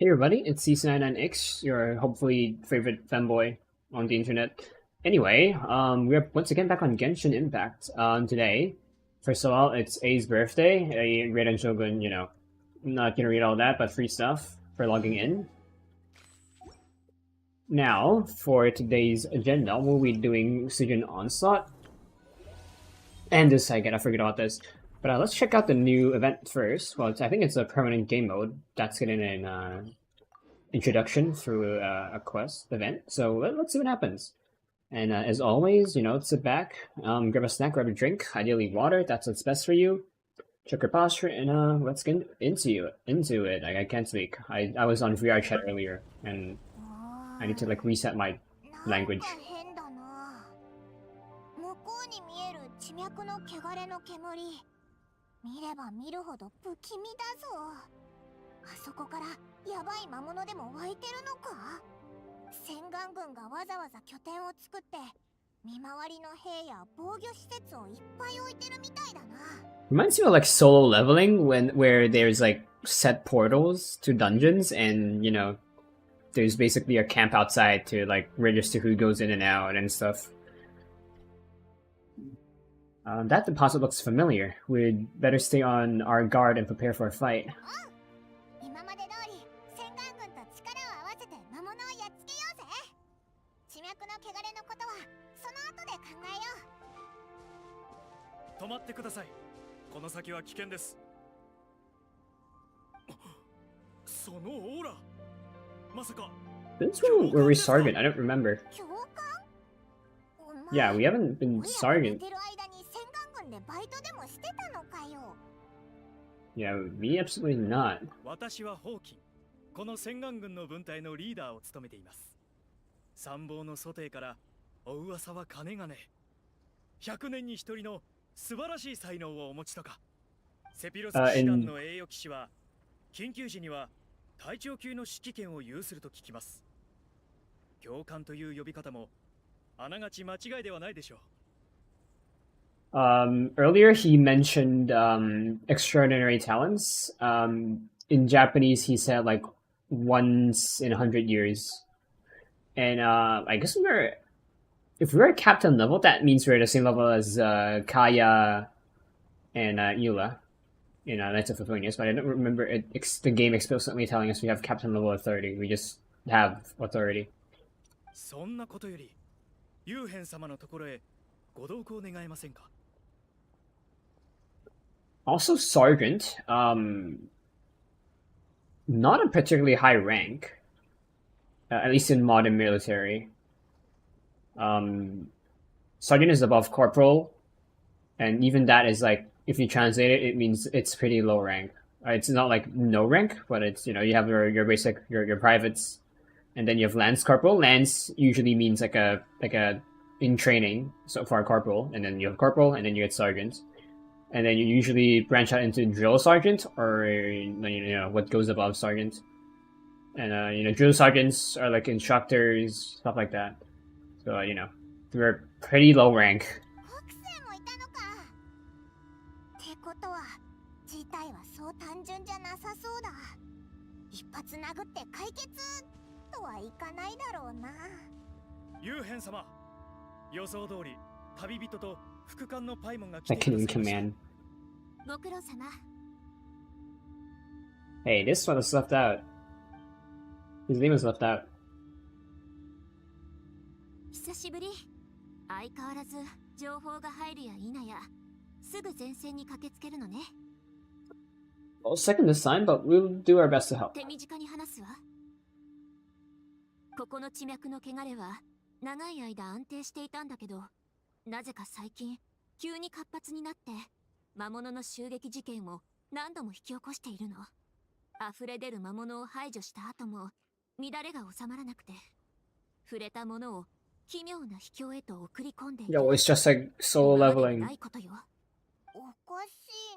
Hey everybody, it's C99X, your hopefully favorite fanboy on the internet. Anyway, we're once again back on Genshin Impact. Today, first of all, it's A's birthday. A Raiden Shogun, not gonna read all that, but free stuff for logging in. Now, for today's agenda, we'll be doing Stygian Onslaught. And this I forget about this. But let's check out the new event first. Well, I think it's a permanent game mode that's getting an introduction through a quest event. So let's see what happens. And as always, sit back, grab a snack, grab a drink, ideally water. That's what's best for you. Check your posture, and let's get into it. I can't speak. I was on VR chat earlier, and I need to reset my language. あそこからやばい魔物でも湧いてるのか？洗顔軍がわざわざ拠点を作って見回りの兵や防御施設をいっぱい置いてるみたいだな。Reminds me of solo leveling where there's set portals to dungeons and there's basically a camp outside to register who goes in and out and stuff. That deposit looks familiar. We'd better stay on our guard and prepare for a fight. 今まで通り洗顔軍と力を合わせて魔物をやっつけようぜ。地脈の汚れのことはその後で考えよう。止まってください。この先は危険です。そのオーラ。まさか。Since were we sergeant? I don't remember. Yeah, we haven't been sergeant. Yeah, me absolutely not. 私はホーキン。この洗顔軍の分隊のリーダーを務めています。参謀の蘇帝からお噂はかねがね。100年に一人の素晴らしい才能をお持ちとか。セピロス騎士団の栄誉騎士は緊急時には隊長級の指揮権を有すると聞きます。教官という呼び方もあながち間違いではないでしょう。Earlier he mentioned extraordinary talents. In Japanese, he said once in 100 years, and I guess if we're at captain level, that means we're at the same level as Kaya and Eula in Knights of Favonius. But I don't remember the game explicitly telling us we have captain level authority. We just have authority. そんなことより、ユーヘン様のところへご同行願えませんか? Also, sergeant, not a particularly high rank, at least in modern military. Sergeant is above corporal, and even that is if you translate it, it means it's pretty low rank. It's not no rank, but it's you have your basic your privates, and then you have lance corporal. Lance usually means a in training so far corporal, and then you have corporal, and then you get sergeant. And then you usually branch out into drill sergeant or what goes above sergeant. And drill sergeants are instructors, stuff like that. So we're pretty low rank. ってことは事態はそう単純じゃなさそうだ。一発殴って解決とはいかないだろうな。ユーヘン様、予想通り旅人と I can in command. Hey, this one was left out. His name was left out. 久しぶり。相変わらず情報が入るや否や、すぐ前線に駆けつけるのね。Well, second this time, but we'll do our best to help. 手短に話すわ。ここの地脈の汚れは長い間安定していたんだけど。なぜか最近急に活発になって魔物の襲撃事件を何度も引き起こしているの。溢れ出る魔物を排除した後も乱れが収まらなくて、触れたものを奇妙な秘境へと送り込んでいる。Yo, it's just solo leveling. ないことよ。おかし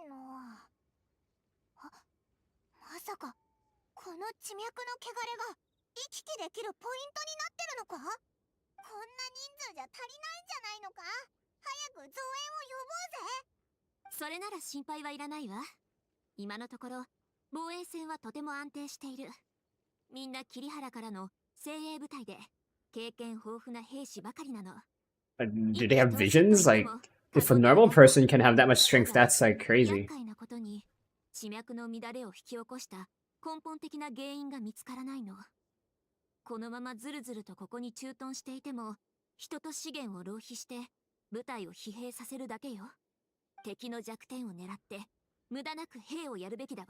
いな。まさかこの地脈の汚れが行き来できるポイントになってるのか？こんな人数じゃ足りないんじゃないのか？早く増援を呼ぼうぜ。それなら心配はいらないわ。今のところ防衛線はとても安定している。みんな桐原からの精鋭部隊で経験豊富な兵士ばかりなの。Do they have visions? Like, if a normal person can have that much strength, that's like 厄 crazy. 介なことに地脈の乱れを引き起こした根本的な原因が見つからないの。このままずるずるとここに駐屯していても人と資源を浪費して部隊を疲弊させるだけよ。敵の弱点を狙って無駄なく兵をやるべきだわ。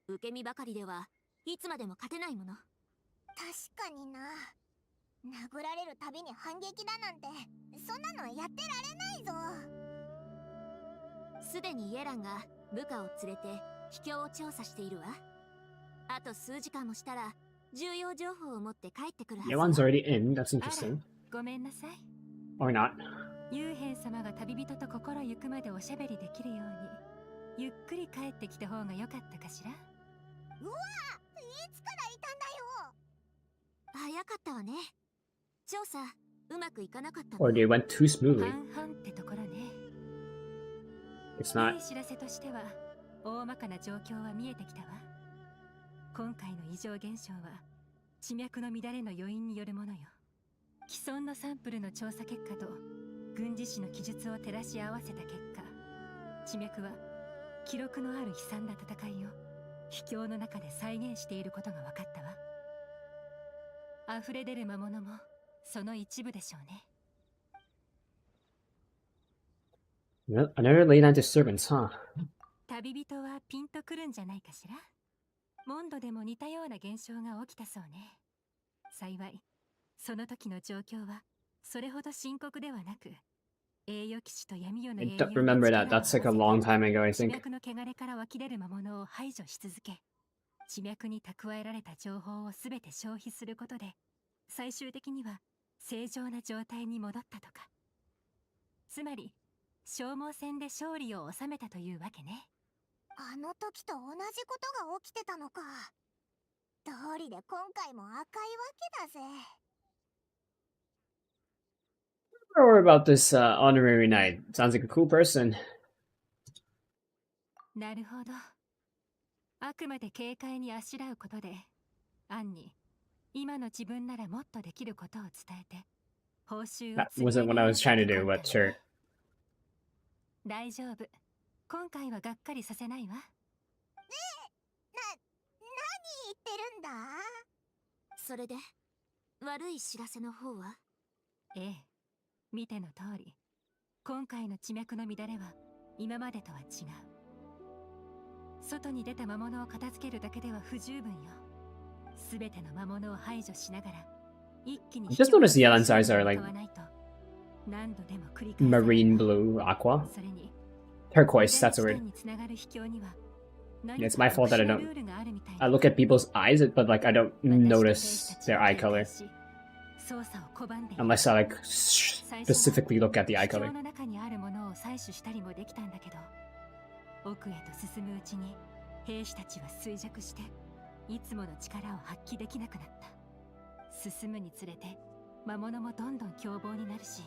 受け身ばかりではいつまでも勝てないもの。確かにな。殴られるたびに反撃だなんてそんなのやってられないぞ。すでにイエランが部下を連れて秘境を調査しているわ。あと数時間もしたら重要情報を持って帰ってくるはず。 Yeon's already in. That's interesting. ごめんなさい。 Or not. 幽閉様が旅人と心ゆくまでおしゃべりできるようにゆっくり帰ってきた方が良かったかしら。うわ、いつからいたんだよ。早かったわね。調査うまくいかなかったの。 Or they went too smoothly. 半々ってところね。 It's not. いい知らせとしては大まかな状況は見えてきたわ。今回の異常現象は地脈の乱れの余韻によるものよ。既存のサンプルの調査結果と軍事史の記述を照らし合わせた結果、地脈は記録のある悲惨な戦いを秘境の中で再現していることが分かったわ。溢れ出る魔物もその一部でしょうね。 Another leyland disturbance, huh? 旅人はピンとくるんじゃないかしら。モンドでも似たような現象が起きたそうね。幸いその時の状況はそれほど深刻ではなく、栄誉騎士と闇夜の I 英雄 don't remember that. That's like a long time ago, I 地 think. 脈の汚れから湧き出る魔物を排除し続け、地脈に蓄えられた情報をすべて消費することで最終的には正常な状態に戻ったとか。つまり消耗戦で勝利を収めたというわけね。あの時と同じことが起きてたのか。通りで今回も赤いわけだぜ。Or about this honorary knight. Sounds like a cool person. なるほど。あくまで警戒にあしらうことで暗に今の自分ならもっとできることを伝えて報酬を That wasn't what I was trying to do, but sure. 大丈夫。今回はがっかりさせないわ。何言ってるんだ。それで悪い知らせの方は？ええ、見ての通り今回の地脈の乱れは今までとは違う。外に出た魔物を片付けるだけでは不十分よ。すべての魔物を排除しながら一気に I just noticed Yelan's eyes are like 何度でも繰り返される marine blue, aqua, それに turquoise. That's the word. It's my fault that I look at people's eyes, but like I don't notice their eye color unless I like specifically look at the eye color. の中にあるものを採取したりもできたんだけど、奥へと進むうちに兵士たちは衰弱していつもの力を発揮できなくなった。進むにつれて魔物もどんどん凶暴になるし、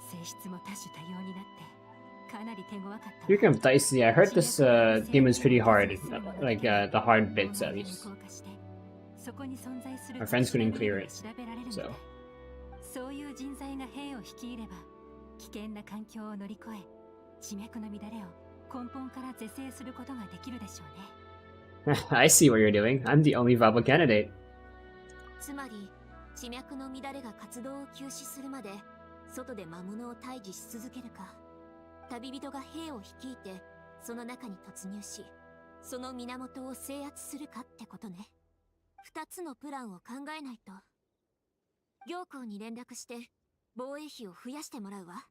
性質も多種多様になってかなり手強かった。 Speaking of dicey, I heard this demon's pretty hard, like the hard bits at least. My friends couldn't clear it, so. そういう人材が兵を率いれば危険な環境を乗り越え地脈の乱れを根本から是正することができるでしょうね。I see what you're doing. I'm the only viable candidate. つまり地脈の乱れが活動を休止するまで外で魔物を退治し続けるか、旅人が兵を率いてその中に突入しその源を制圧するかってことね。二つのプランを考えないと。行幸に連絡して防衛費を増やしてもらうわ。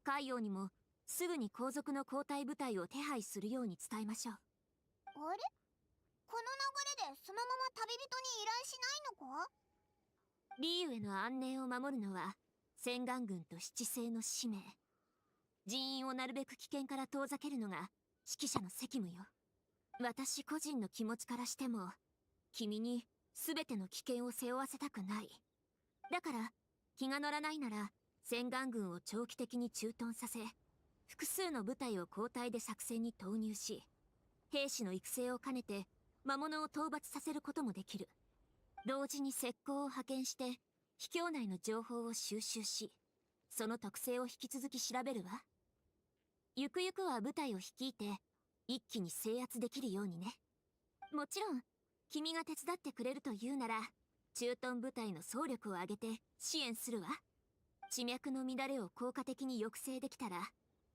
海洋にもすぐに後続の交代部隊を手配するように伝えましょう。あれ、この流れでそのまま旅人に依頼しないのか。リーウへの安寧を守るのは洗顔軍と七星の使命。人員をなるべく危険から遠ざけるのが指揮者の責務よ。私個人の気持ちからしても君に全ての危険を背負わせたくない。だから気が乗らないなら洗顔軍を長期的に駐屯させ複数の部隊を交代で作戦に投入し兵士の育成を兼ねて魔物を討伐させることもできる。同時に石膏を派遣して秘境内の情報を収集し、その特性を引き続き調べるわ。ゆくゆくは部隊を率いて一気に制圧できるようにね。もちろん君が手伝ってくれるというなら、駐屯部隊の総力を挙げて支援するわ。地脈の乱れを効果的に抑制できたら、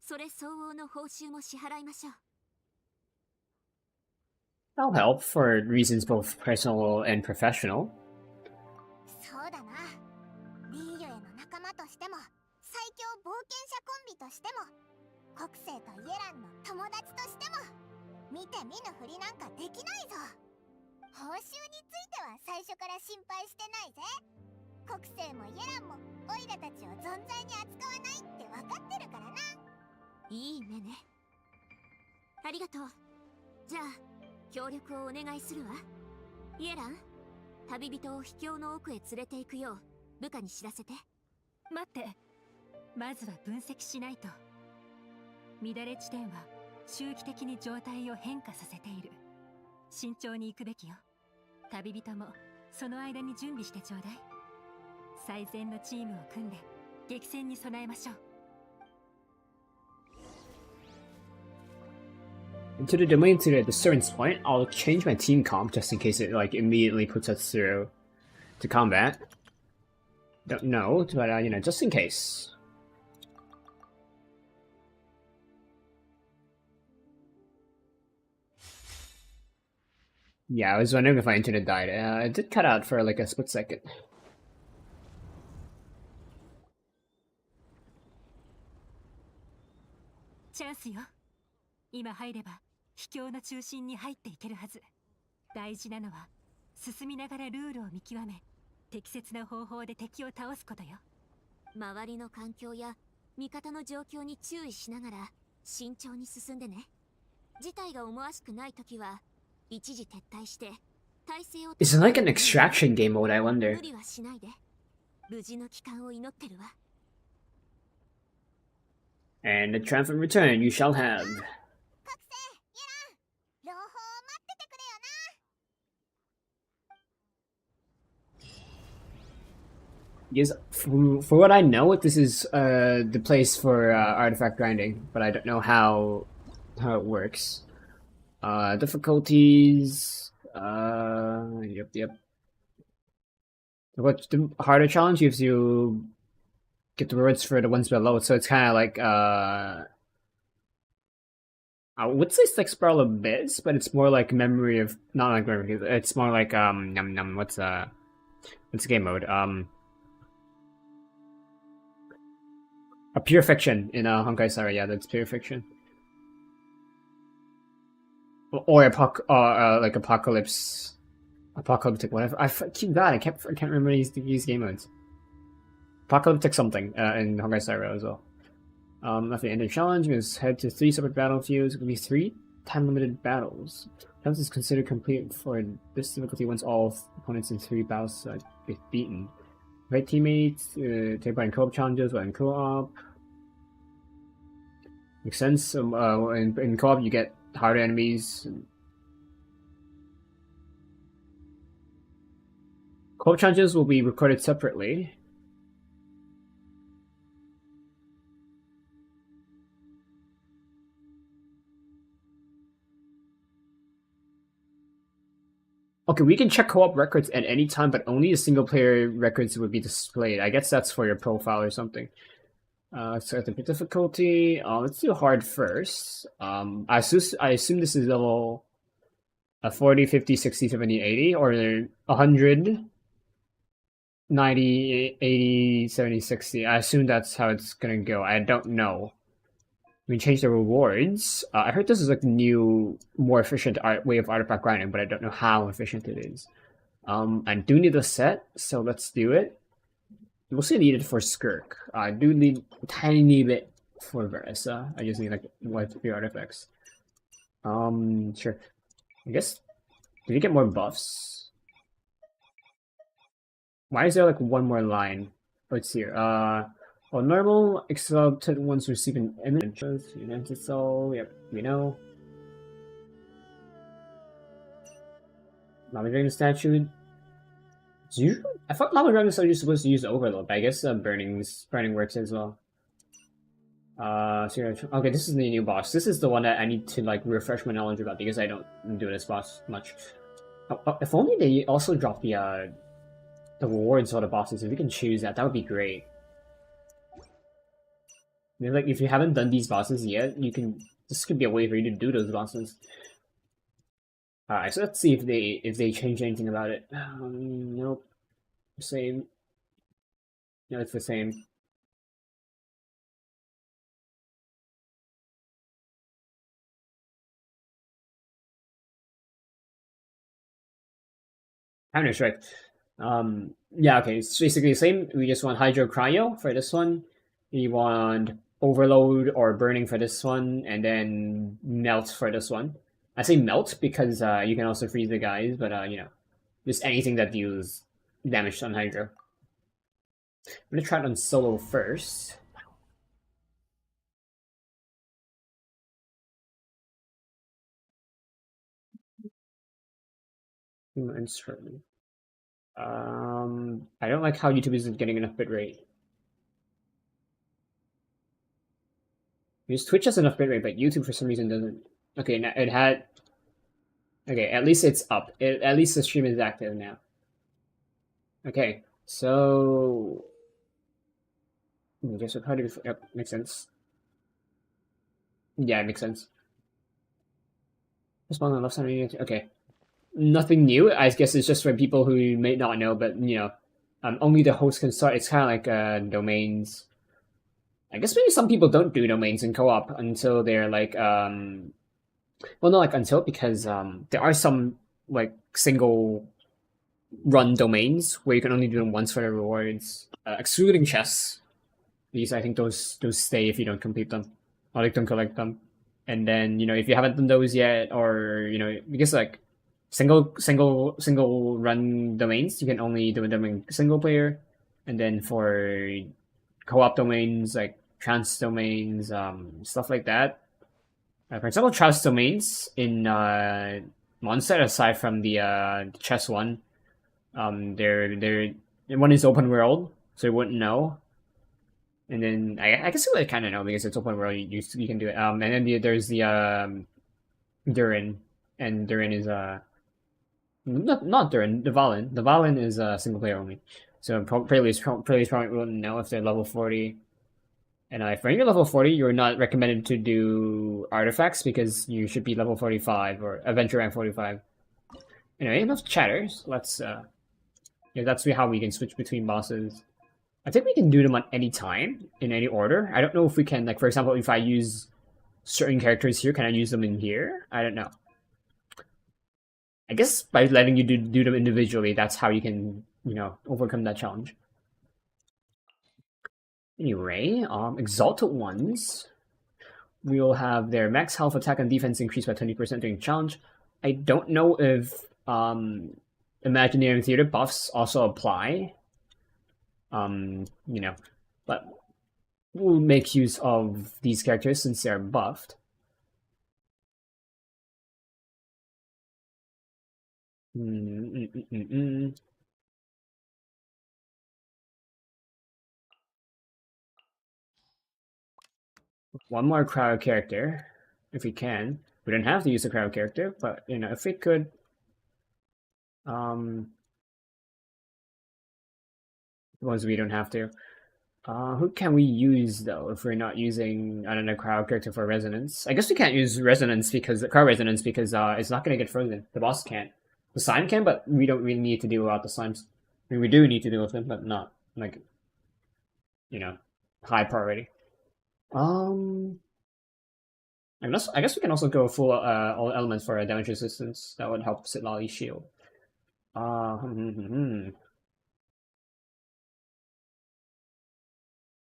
それ相応の報酬も支払いましょう。I'll help for reasons both personal and professional. そうだな。リーリョへの仲間としても、最強冒険者コンビとしても、国政とイエランの友達としても、見て見ぬふりなんかできないぞ。報酬については最初から心配してないぜ。国政もイエランもオイラたちを存在に扱わないって分かってるからな。いいねね。ありがとう。じゃあ協力をお願いするわ。イエラン、旅人を秘境の奥へ連れて行くよう部下に知らせて。待って、まずは分析しないと。乱れ地点は周期的に状態を変化させている。慎重に行くべきよ。旅人もその間に準備してちょうだい。最善のチームを組んで激戦に備えましょう。Into the domain to the disturbance point, I'll change my team comp just in case it like immediately puts us through to combat. Don't know, but you know, just in case. Yeah, I was wondering if my internet died. It did cut out for like a split second. チャンスよ。今入れば秘境の中心に入っていけるはず。大事なのは進みながらルールを見極め、適切な方法で敵を倒すことよ。周りの環境や味方の状況に注意しながら慎重に進んでね。事態が思わしくないときは一時撤退して体勢を。Is it like an extraction game mode, I wonder? 無理はしないで。無事の帰還を祈ってるわ。And the triumphant return you shall have. 国政、イエラン、朗報を待っててくれよな。 Yes, for what I know, this is the place for artifact grinding, but I don't know how it works. Difficulties. Yep. What the harder challenge gives you get the rewards for the ones below, so it's kind of like I would say it's like Spiral Abyss, but it's more like memory of not like memory. It's more like what's the game mode? A pure fiction in Honkai Star. Yeah, that's pure fiction. Or like apocalyptic whatever. I keep that. I can't remember these game modes. Apocalyptic something in Honkai Star Rail as well. After the end of the challenge, we must head to 3 separate battlefields. It will be 3 time-limited battles. Challenge is considered complete for this difficulty once all opponents in 3 battles are beaten. Right teammates, take part in co-op challenges while in co-op. Makes sense. In co-op, you get harder enemies. Co-op challenges will be recorded separately. Okay, we can check co-op records at any time, but only the single-player records would be displayed. I guess that's for your profile or something. So the difficulty. Let's do hard first. I assume this is level 40, 50, 60, 70, 80, or 100, 90, 80, 70, 60. I assume that's how it's gonna go. I don't know. We can change the rewards. I heard this is like a new, more efficient way of artifact grinding, but I don't know how efficient it is. I do need a set, so let's do it. We'll say need it for Skirk. I do need a tiny bit for Veresa. I just need like 1 to 3 artifacts. Sure. I guess, did we get more buffs? Why is there like 1 more line? Let's see here. Well, normal, exalted ones receive an image. United Soul, yep, we know. Lava Dragon statue. I thought Lava Dragon statue was supposed to use Overload, but I guess burning works as well. Okay, this is the new boss. This is the one that I need to like refresh my knowledge about because I don't do this boss much. If only they also drop the rewards for the bosses. If we can choose that, that would be great. I mean, like if you haven't done these bosses yet, you can. This could be a way for you to do those bosses. Alright, so let's see if they change anything about it. Nope. Same. No, it's the same. Counter-Strike. Yeah, okay, it's basically the same. We just want Hydro Cryo for this one. We want Overload or Burning for this one, and then Melt for this one. I say Melt because you can also freeze the guys, but you know, just anything that deals damage on Hydro. I'm gonna try it on solo first. I don't like how YouTube isn't getting enough bitrate. Because Twitch has enough bitrate, but YouTube for some reason doesn't. Okay, now it had. Okay, at least it's up. At least the stream is active now. Okay, so. I guess how do we? Yep, makes sense. Yeah, it makes sense. Respond on the left side. Okay, nothing new. I guess it's just for people who may not know, but you know, only the host can start. It's kind of like domains. I guess maybe some people don't do domains in co-op until they're like well, not like until because there are some like single run domains where you can only do them once for the rewards, excluding chess. These I think those stay if you don't complete them or like don't collect them. And then you know if you haven't done those yet, or you know because like single run domains you can only do them in single player, and then for co-op domains like trans domains, stuff like that. For example, trans domains in Monster, aside from the chess one, they're one is open world, so you wouldn't know. And then I guess you would kind of know because it's open world. You can do it. And then there's the Durin, and Durin is not Durin. The Valen. The Valen is single player only. So Preludes probably wouldn't know if they're level 40. And if you're level 40, you're not recommended to do artifacts because you should be level 45 or adventure rank 45. Anyway, enough chatters. Let's yeah, that's how we can switch between bosses. I think we can do them at any time in any order. I don't know if we can, like for example, if I use certain characters here, can I use them in here? I don't know. I guess by letting you do them individually, that's how you can, you know, overcome that challenge. Anyway, Exalted Ones will have their max health, attack, and defense increased by 20% during challenge. I don't know if Imaginary Theater buffs also apply. You know, but we'll make use of these characters since they're buffed. One more crowd character, if we can. We don't have to use a crowd character, but you know, if we could, ones we don't have to. Who can we use though if we're not using I don't know crowd character for resonance? I guess we can't use resonance because crowd resonance because it's not gonna get frozen. The boss can't. The slime can, but we don't really need to deal with the slimes. I mean, we do need to deal with them, but not like you know high priority. I guess we can also go full all elements for damage resistance. That would help Seelie's shield.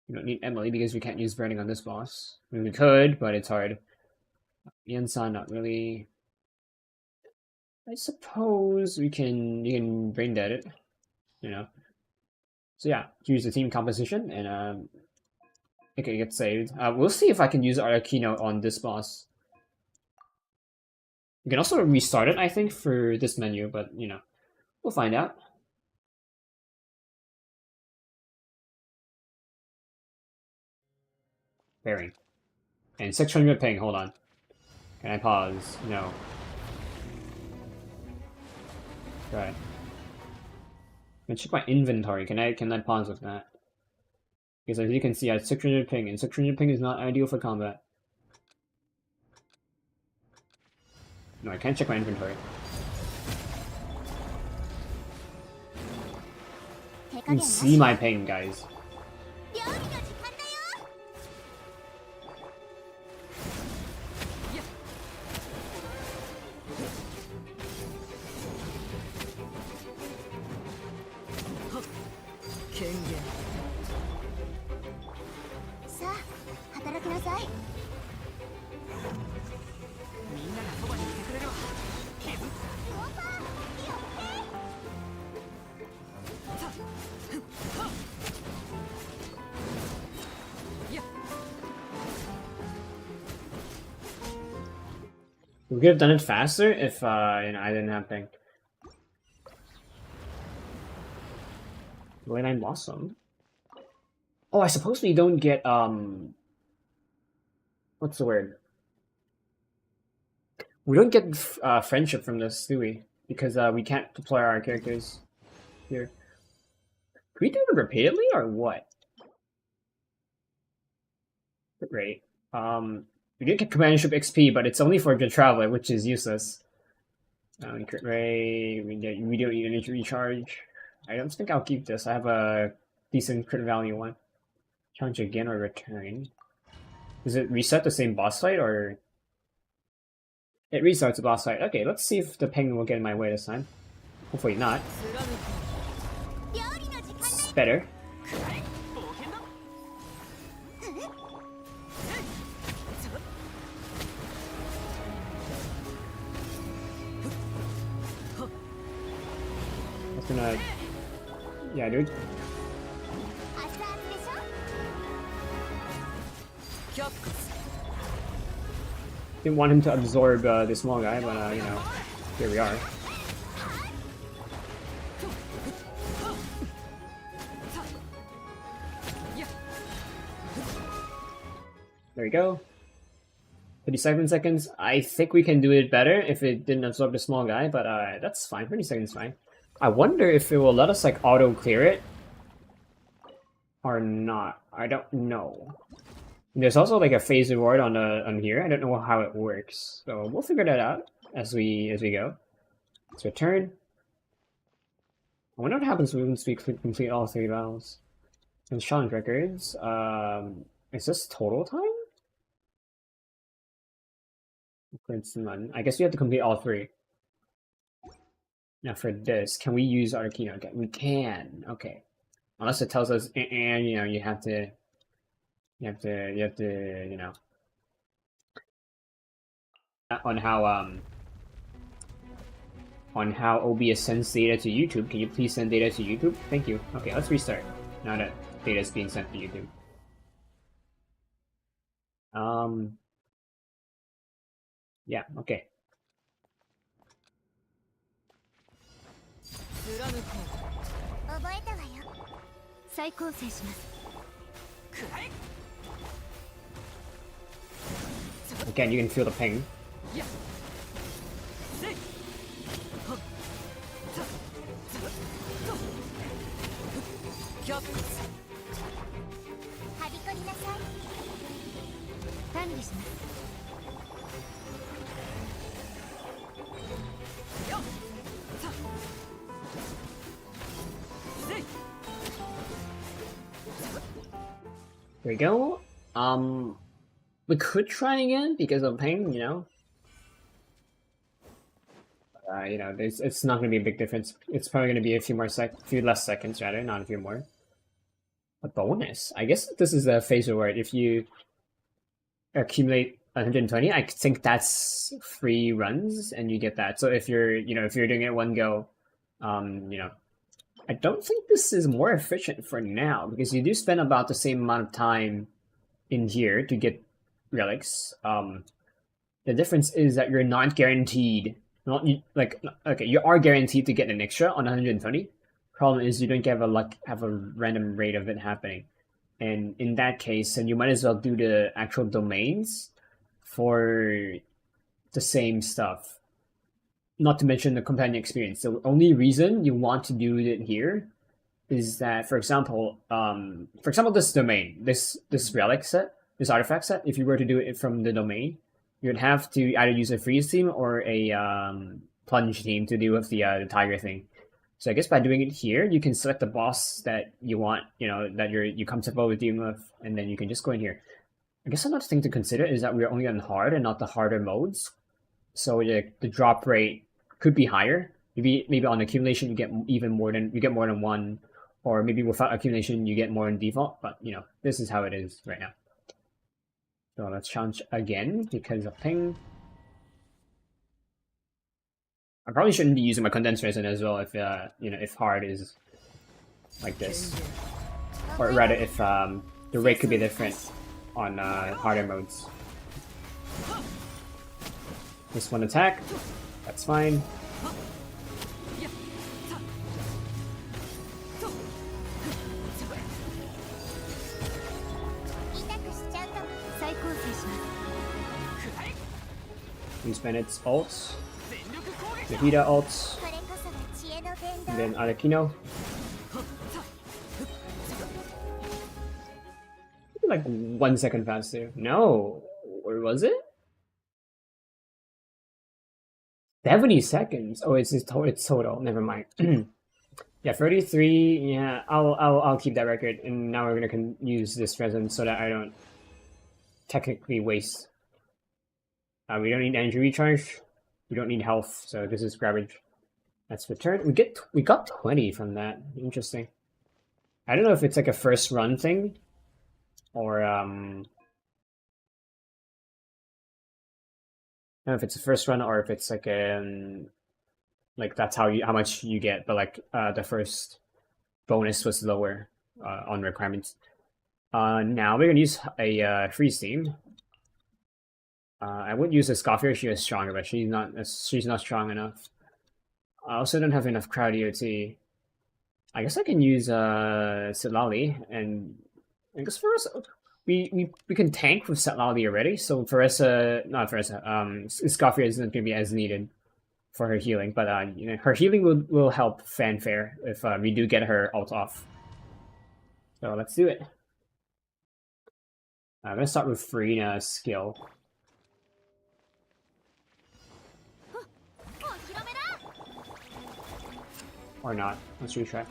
We don't need Emily because we can't use burning on this boss. I mean, we could, but it's hard. Ian-san, not really. I suppose you can brain dead it, you know. So yeah, use the team composition and it can get saved. We'll see if I can use Arakino on this boss. You can also restart it, I think, for this menu, but you know, we'll find out. Bearing. And 600 ping, hold on. Can I pause? No. Right. Let me check my inventory. Can I pause with that? Because as you can see, I have 600 ping, and 600 ping is not ideal for combat. No, I can't check my inventory. You can see my ping, guys. We could have done it faster if you know, I didn't have ping. Late Night Blossom. Oh, I suppose we don't get what's the word? We don't get friendship from this, do we? Because we can't deploy our characters here. Can we do it repeatedly or what? Great. We did get companionship XP, but it's only for the traveler, which is useless. Crit rate, we don't need any recharge. I don't think I'll keep this. I have a decent crit value one. Challenge again or return. Does it reset the same boss fight or? It restarts the boss fight. Okay, let's see if the ping will get in my way this time. Hopefully not. It's better. That's gonna... Yeah, dude. Didn't want him to absorb the small guy, but you know, here we are. There we go. 37 seconds. I think we can do it better if it didn't absorb the small guy, but that's fine. 30 seconds is fine. I wonder if it will let us like auto clear it or not. I don't know. There's also like a phase reward on here. I don't know how it works, so we'll figure that out as we go. Let's return. I wonder what happens once we complete all 3 battles. And challenge records. Is this total time? I guess we have to complete all 3. Now for this, can we use Arcana again? We can. Okay. Unless it tells us, and you know, you have to, you know, on how OBS sends data to YouTube. Can you please send data to YouTube? Thank you. Okay, let's restart. Now that data is being sent to YouTube. Yeah. Okay. Again, you can feel the ping. There we go. We could try again because of ping, you know. You know, it's not going to be a big difference. It's probably going to be a few less seconds rather, not a few more. A bonus. I guess this is a phase reward. If you accumulate 120, I think that's 3 runs, and you get that. So if you're, you know, if you're doing it one go, you know. I don't think this is more efficient for now, because you do spend about the same amount of time in here to get relics. The difference is that you're not guaranteed. Not like okay, you are guaranteed to get an extra on 120. Problem is you don't have a random rate of it happening, and in that case, then you might as well do the actual domains for the same stuff. Not to mention the companion experience. The only reason you want to do it here is that, for example, this domain, this relic set, this artifact set, if you were to do it from the domain, you'd have to either use a freeze team or a plunge team to deal with the tiger thing. So I guess by doing it here, you can select the boss that you want, that you're comfortable with dealing with, and then you can just go in here. I guess another thing to consider is that we're only on hard and not the harder modes, so the drop rate could be higher. Maybe on accumulation you get more than one, or maybe without accumulation you get more than default. But this is how it is right now. So let's challenge again because of ping. I probably shouldn't be using my condensed resin as well if if hard is like this, or rather if the rate could be different on harder modes. Just one attack, that's fine. Use Bennett's ults, Vegeta ults, and then Arlecchino. Like 1 second faster. No, or was it? 70 seconds. Oh, it's total. Never mind. Yeah, 33. Yeah, I'll keep that record. And now we're gonna use this resin so that I don't technically waste. We don't need energy recharge. We don't need health, so this is garbage. Let's return. We got 20 from that. Interesting. I don't know if it's like a first run thing, or I don't know if it's a first run or if it's like like that's how much you get, but like the first bonus was lower on requirements. Now we're gonna use a freeze team. I would use a Scoffier. She is stronger, but she's not strong enough. I also don't have enough crowd EOT. I guess I can use Seelie, and I guess for us we can tank with Seelie already. So for us, Scoffier isn't gonna be as needed for her healing, but her healing will help Fanfare if we do get her ult off. So let's do it. I'm gonna start with Furina's skill. Or not. Let's retry.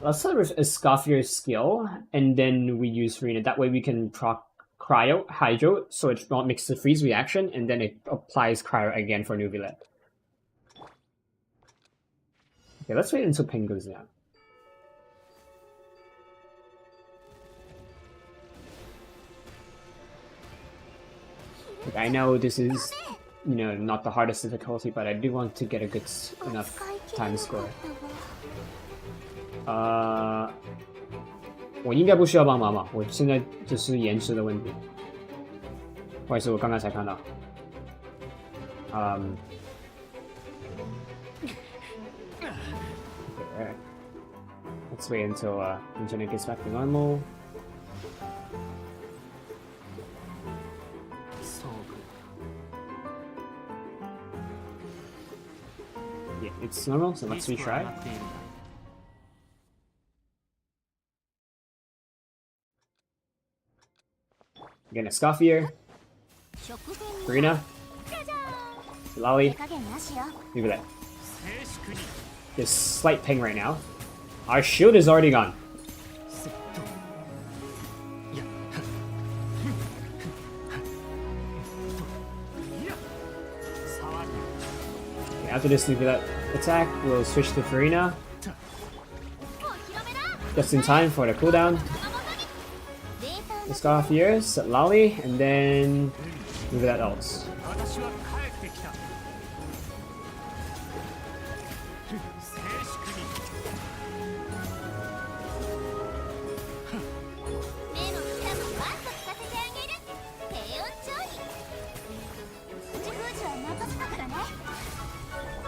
Let's start with a Scoffier's skill, and then we use Furina. That way we can proc Cryo, Hydro, so it won't mix the freeze reaction, and then it applies Cryo again for Nubilet. Okay, let's wait until ping goes down. Like, I know this is not the hardest difficulty, but I do want to get a good enough time score. 我应该不需要帮忙吧？我现在就是延迟的问题。不好意思，我刚刚才看到。Okay, let's wait until internet gets back to normal. Yeah, it's normal, so let's retry. Again, a Scoffier, Furina, Seelie, Nubilet. There's slight ping right now. Our shield is already gone. Okay, after this Nubilet attack, we'll switch to Furina. Just in time for the cooldown. Let's go off here, Seelie, and then move that else.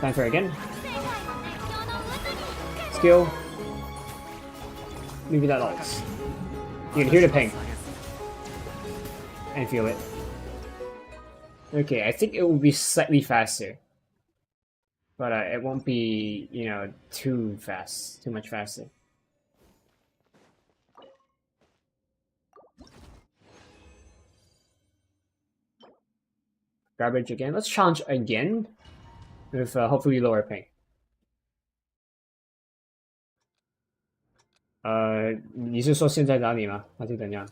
Fanfare again. Skill. Maybe that ults. You can hear the ping. And feel it. Okay, I think it will be slightly faster. But it won't be, you know, too fast. Too much faster. Garbage again. Let's challenge again. With hopefully lower ping. 你是说现在哪里吗？还是怎样？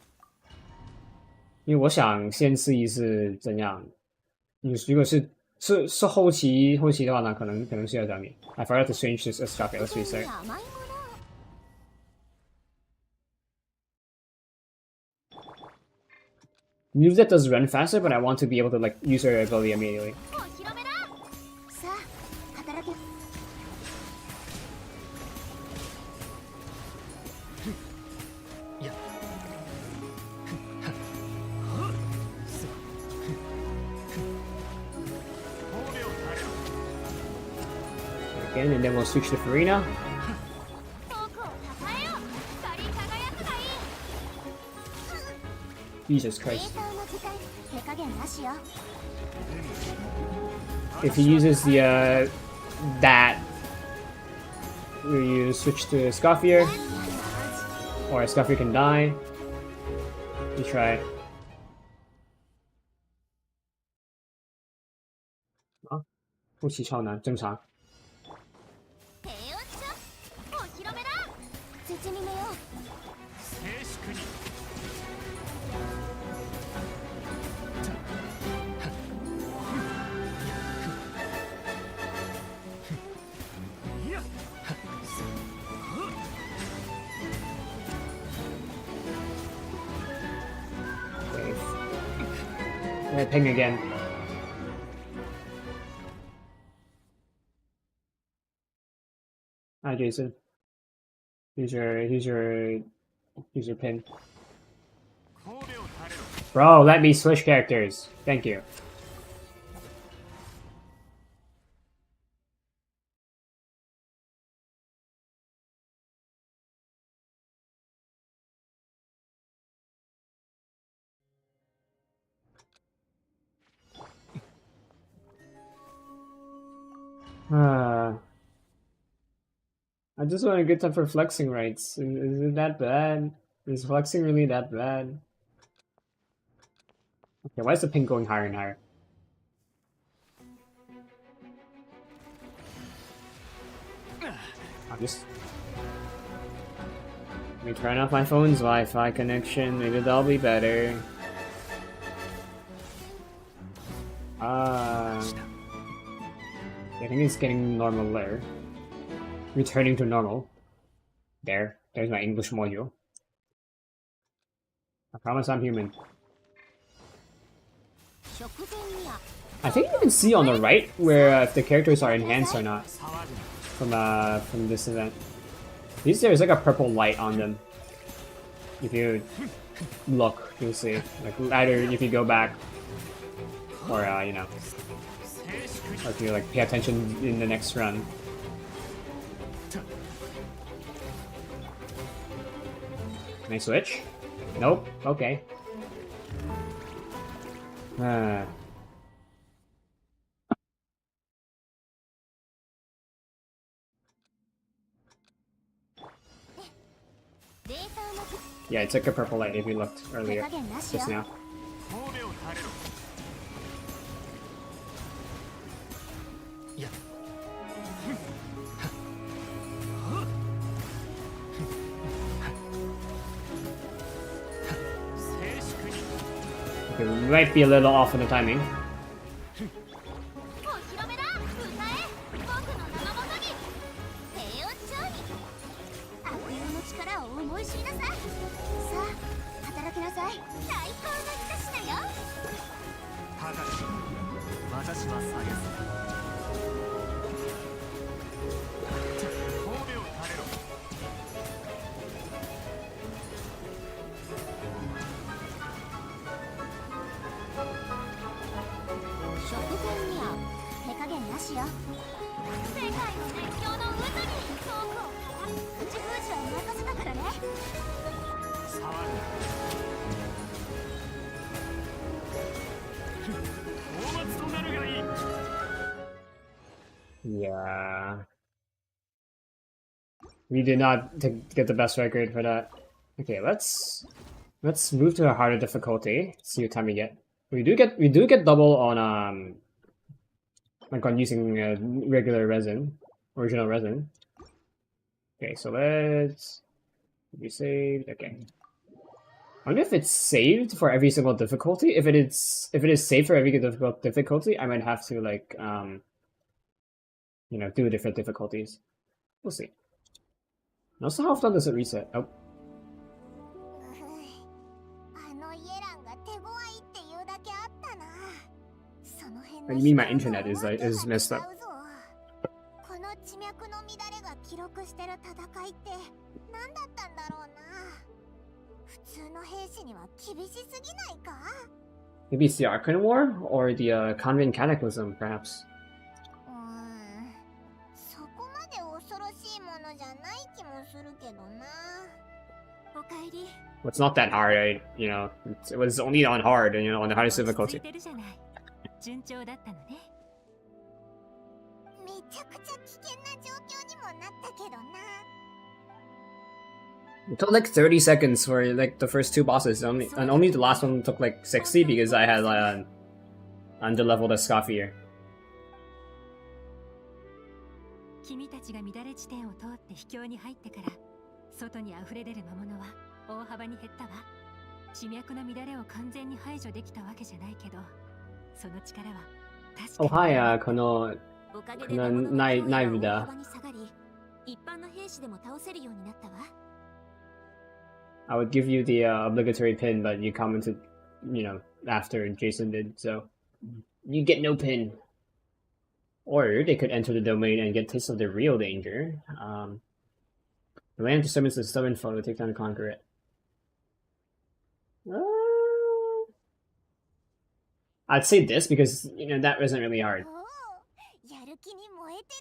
因为我想先试一试怎样。如果是后期的话呢，可能是要找你。I forgot to change this as copy. Let's restart. Move that does run faster, but I want to be able to like use her ability immediately. Again, and then we'll switch to Farina. Jesus Christ. If he uses the that, you switch to Scoffier, or Scoffier can die. You try. Ah, 不起超难，正常。Ping again. Hi, Jason. Here's your pin. Bro, let me switch characters. Thank you. I just want to get time for flexing rights. Is it that bad? Is flexing really that bad? Okay, why is the ping going higher and higher? I'll just... Let me turn off my phone's Wi-Fi connection. Maybe that'll be better. I think it's getting normal there. Returning to normal. There's my English module. I promise I'm human. I think you can see on the right where if the characters are enhanced or not from this event. There's like a purple light on them. If you look, you'll see. Like either if you go back or you know, or if you like pay attention in the next run. Can I switch? Nope. Okay. Yeah, it took a purple light if you looked earlier. Just now. Okay, we might be a little off on the timing. We did not get the best record for that. Okay, let's move to a harder difficulty. See what time we get. We do get double on like on using regular resin, original resin. Okay, so let's be saved. Okay. I wonder if it's saved for every single difficulty. If it is saved for every difficulty, I might have to like you know, do different difficulties. We'll see. And also, how often does it reset? Oh. あのイエランが手強いっていうだけあったな。その辺 What の do you mean my internet is messed up? この地脈の乱れが記録してる戦いって何だったんだろうな。普通の兵士には厳しすぎないか？ Maybe it's the Arcane War or the Convent Cataclysm, perhaps. そこまで恐ろしいものじゃない気もするけどな。おかえり。 Well, it's not that hard, you know. It was only on hard, you know, on the hardest 落ち着 difficulty. いてるじゃない。順調だったのね。めちゃくちゃ危険な状況にもなったけどな。 It took like 30 seconds for like the first two bosses, and only the last one took like 60 because I had underleveled a Scoffier. 君たちが乱れ地点を通って秘境に入ってから外に溢れ出る魔物は大幅に減ったわ。地脈の乱れを完全に排除できたわけじゃないけど、その力は確かに。Oh hi, このおかげで魔物のナイ勢いブだ。が大幅に下がり、一般の兵士でも倒せるようになったわ。I would give you the obligatory pin, but you commented, you know, after Jason did, so you get no pin. Or they could enter the domain and get taste of the real danger. The land summons the stubborn foe to take down and conquer it. I'd say this because, you know, that wasn't really hard. おお、やる気に燃えてる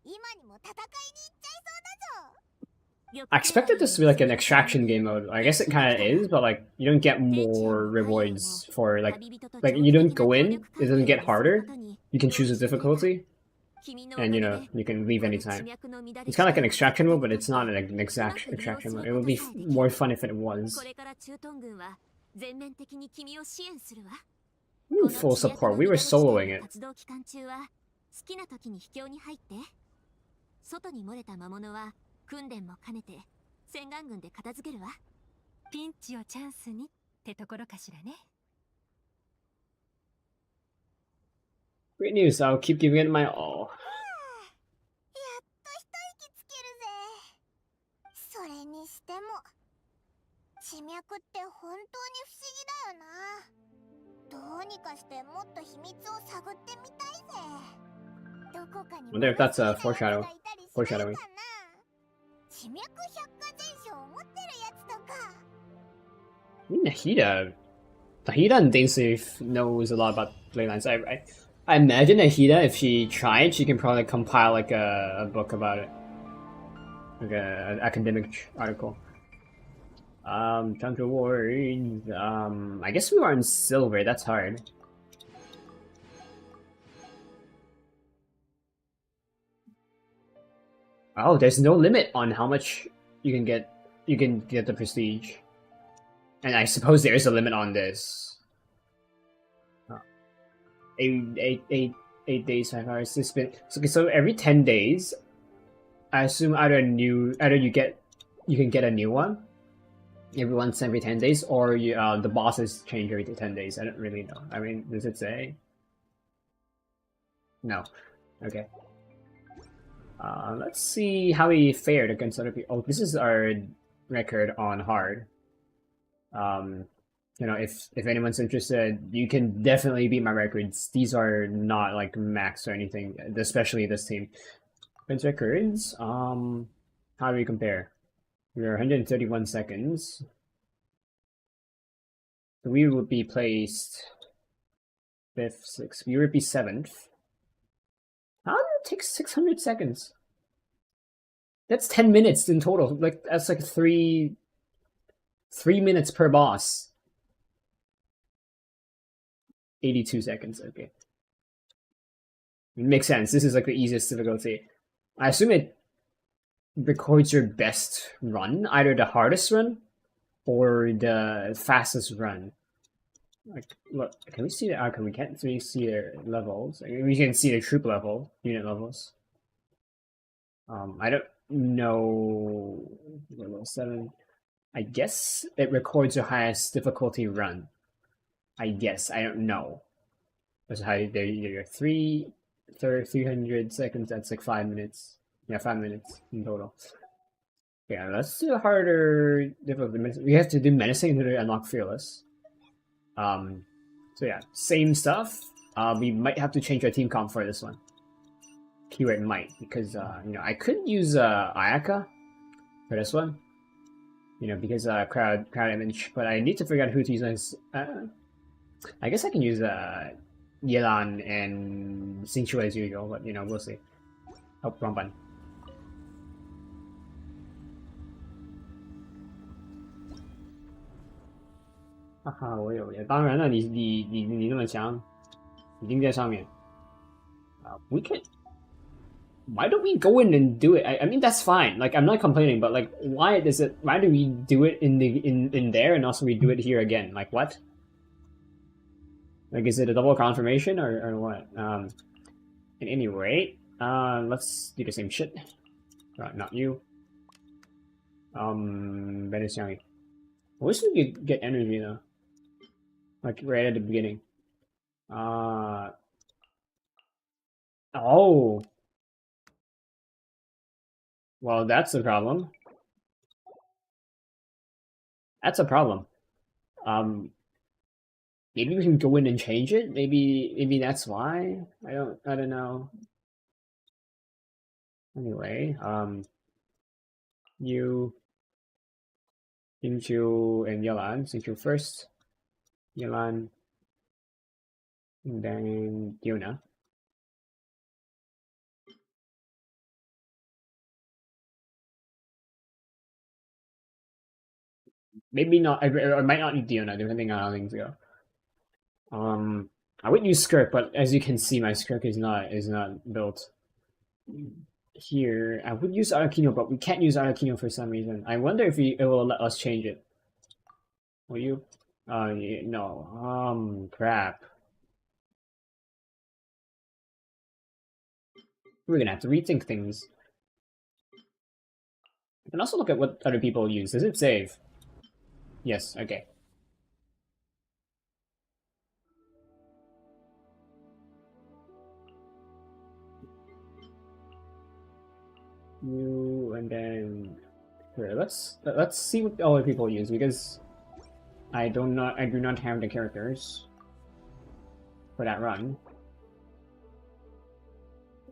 な。今にも戦いに行っちゃいそうだぞ。 I expected this to be like an extraction game mode. I guess it kind of is, but like you don't get more rewards for like you don't go in. It doesn't get harder. You can choose a difficulty, and you know you can leave anytime. It's kind of like an extraction mode, but it's not an exact extraction mode. It would be more fun if it was. これから駐屯軍は全面的に君を支援するわ。 Ooh, full support. We were soloing it. 活動期間中は好きな時に秘境に入って。外に漏れた魔物は訓練も兼ねて洗顔軍で片付けるわ。ピンチをチャンスにってところかしらね。Great news. I'll keep giving it my all. やっと一息つけるぜ。それにしても地脈って本当に不思議だよな。どうにかしてもっと秘密を探ってみたいぜ。どこかに Wonder if that's a foreshadowing. 地脈百科全書を持ってるやつとか。Nahida and Dainsleif knows a lot about Playlines. I imagine Nahida, if she tried, she can probably compile like a book about it, like an academic article. Time to awards. I guess we are in silver. That's hard. Oh, there's no limit on how much you can get. You can get the prestige, and I suppose there is a limit on this. 8 days, 5 hours. This been so every 10 days, I assume either you can get a new one every 10 days, or the bosses change every 10 days. I don't really know. I mean, does it say? No. Okay. Let's see how we fared against other people. Oh, this is our record on hard. You know, if anyone's interested, you can definitely beat my records. These are not like max or anything, especially this team. Wins records. How do we compare? We're 131 seconds. So we would be placed 5th, 6th. We would be 7th. How did it take 600 seconds? That's 10 minutes in total. Like that's like 3 minutes per boss. 82 seconds, okay. It makes sense. This is like the easiest difficulty. I assume it records your best run, either the hardest run or the fastest run. Like, look, can we see the outcome? We can't really see their levels. I mean, we can see the troop level, unit levels. I don't know. Level 7. I guess it records your highest difficulty run. I guess. I don't know. That's how you're 300 seconds. That's like 5 minutes. Yeah, 5 minutes in total. Yeah, let's do a harder difficulty. We have to do menacing to unlock fearless. So yeah, same stuff. We might have to change our team comp for this one. Keyword might, because I could use Ayaka for this one. Because crowd image, but I need to figure out who to use as. I guess I can use Yelan and Xingqiu as usual, but we'll see. Oh, wrong button.哈哈，我有当然了，你那么强，已经在上面。We can. Why don't we go in and do it? I mean, that's fine. Like, I'm not complaining, but like, why do we do it in there and also we do it here again? Like, what? Like, is it a double confirmation or what? At any rate, let's do the same shit. Not you. Better Xiangyu. I wish we could get energy though. Like, right at the beginning. Oh. Well, that's a problem. That's a problem. Maybe we can go in and change it. Maybe that's why. I don't know. Anyway, you, Xingqiu and Yelan. Xingqiu first, Yelan, and then Yuna. Maybe not. I might not need Diona, depending on how things go. I would use Skirk, but as you can see, my Skirk is not built. Here, I would use Arakino, but we can't use Arakino for some reason. I wonder if it will let us change it. Will you? No. Crap. We're gonna have to rethink things. I can also look at what other people use. Does it save? Yes, okay. You and then here, let's see what other people use because I do not have the characters for that run.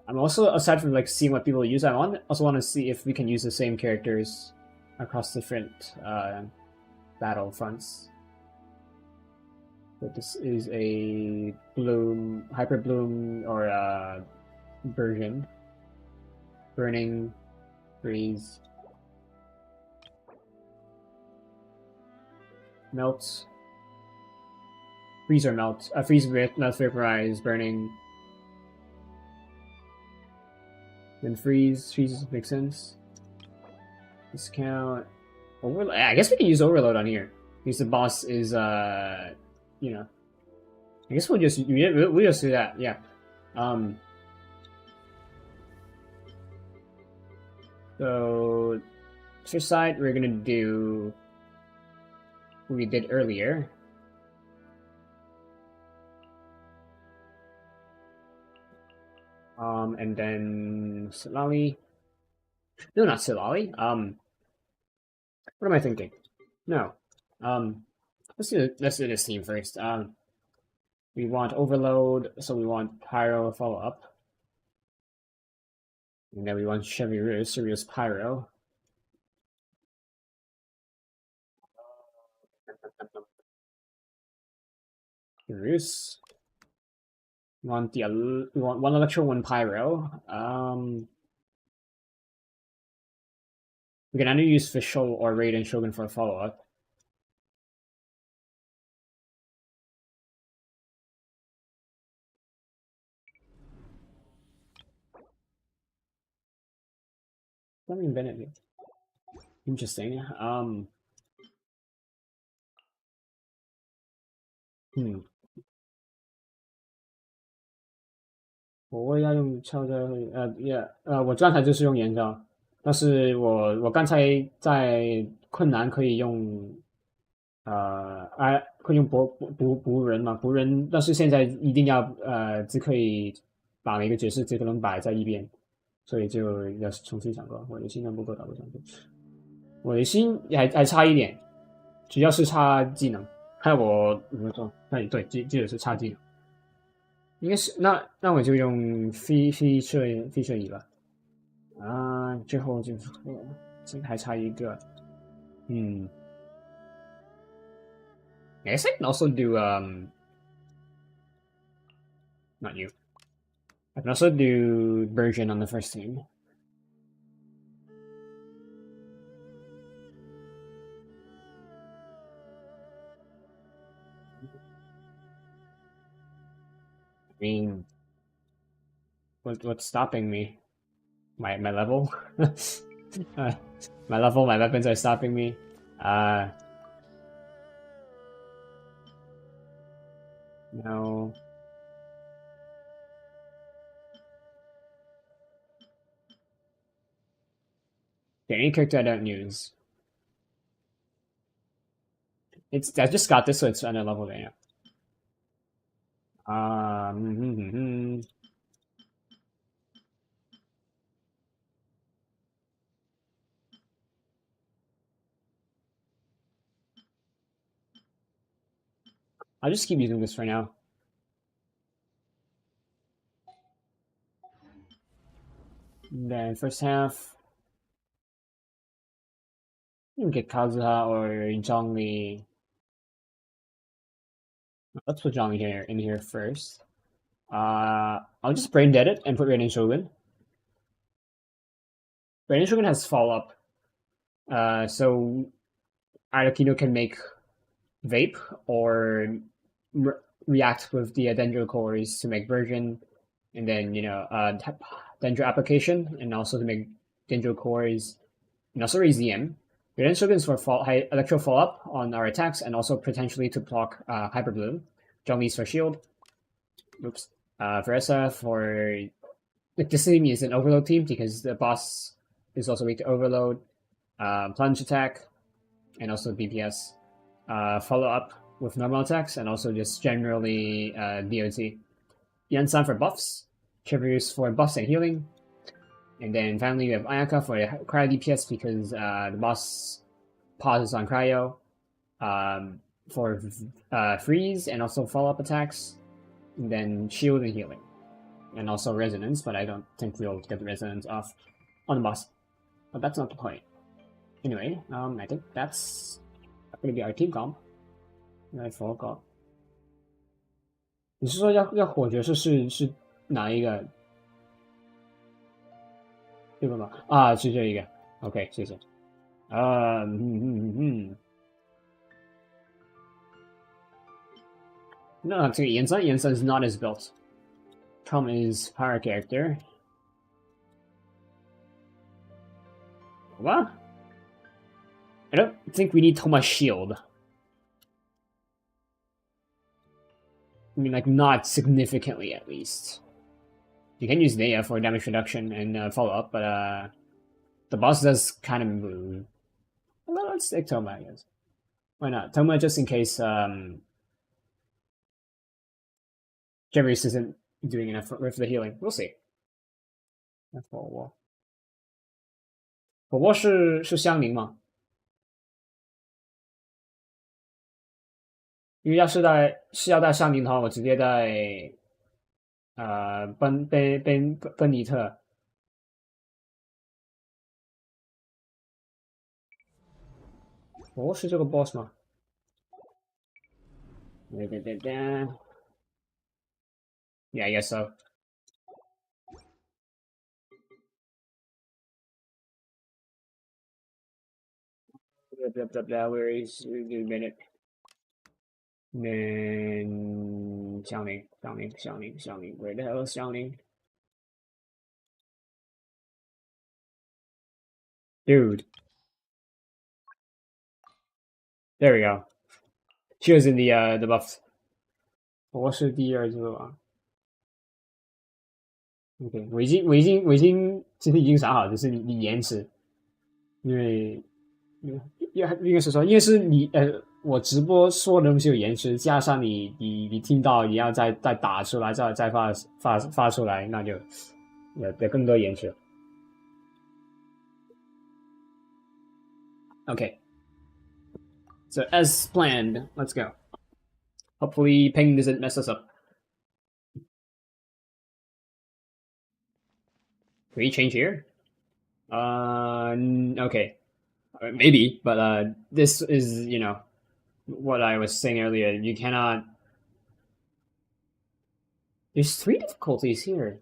I'm also, aside from like seeing what people use, I also want to see if we can use the same characters across different battle fronts. But this is a bloom, hyper bloom, or version. Burning, freeze, melt, freeze or melt, freeze, melt, vaporize, burning. Then freeze makes sense. Discount. Overload. I guess we can use overload on here. Because the boss is, I guess we'll just do that. Yeah. So, first side we're gonna do what we did earlier. And then Seelie. No, not Seelie. What am I thinking? No. Let's do this team first. We want overload, so we want pyro follow up. And then we want Serious pyro. Serious. We want one electro, one pyro. We can either use Fischl or Raiden Shogun for a follow-up. Fleming Bennett. Interesting.我要用敲着我刚才就是用岩浆，但是我刚才在困难可以用可以用仆人嘛，仆人，但是现在一定要只可以把每个角色只可能摆在一边，所以就要重新想过。我的心能不够打不上去，我的心还差一点，主要是差技能，还有我怎么说？对，就是差技能。应该是那我就用飞射仪了啊，最后就是这个还差一个，I guess I can also do not you. I can also do version on the first team. I mean, what's stopping me? My level? My level, my weapons are stopping me. No. Okay, any character I don't use. I just got this, so it's under level right now. I'll just keep using this for now. And then first half, you can get Kazuha or Zhongli. Let's put Zhongli in here first. I'll just brain dead it and put Raiden Shogun. Raiden Shogun has follow up, so Arakino can make vape or react with the dendro cores to make version, and then dendro application, and also to make dendro cores, and also raise EM. Raiden Shogun's for high electro follow up on our attacks, and also potentially to block Hyper Bloom. Zhongli's for shield. Oops. Versa for this team is an overload team because the boss is also weak to overload, plunge attack, and also BPS. Follow up with normal attacks, and also just generally DOT. Yansan for buffs, Chivers for buffs and healing, and then finally we have Ayaka for cryo DPS because the boss pauses on cryo, for freeze and also follow up attacks, and then shield and healing, and also resonance. But I don't think we'll get the resonance off on the boss. But that's not the point. Anyway, I think that's gonna be our team comp. I forgot. 你是说要火角色是哪一个？这个吗？啊，是这一个。OK， 谢谢。No,这个延伸 is not as built. Tom is power character. What? I don't think we need Toma's shield. I mean, like, not significantly, at least. You can use Nea for damage reduction and follow up, but the boss does kind of move. Well, let's take Toma, I guess. Why not? Toma, just in case Jemrius isn't doing enough for the healing. We'll see. That's for a wall. 火锅是香菱吗？因为要要带香菱的话，我直接带奔尼特。是这个 boss 吗？Yeah, I guess so. Where is a minute? Then Xiangling. Where the hell is Xiangling? Dude. There we go. She was in the buffs. 我是第二座啊。OK，我已经其实已经想好，只是你延迟，因为应该是说，因为是你我直播说的东西有延迟，加上你听到你要再打出来，再发出来，那就有更多延迟。Okay, so as planned, let's go. Hopefully, ping doesn't mess us up. Can we change here? Okay. Maybe, but this is, what I was saying earlier. You cannot. There's 3 difficulties here.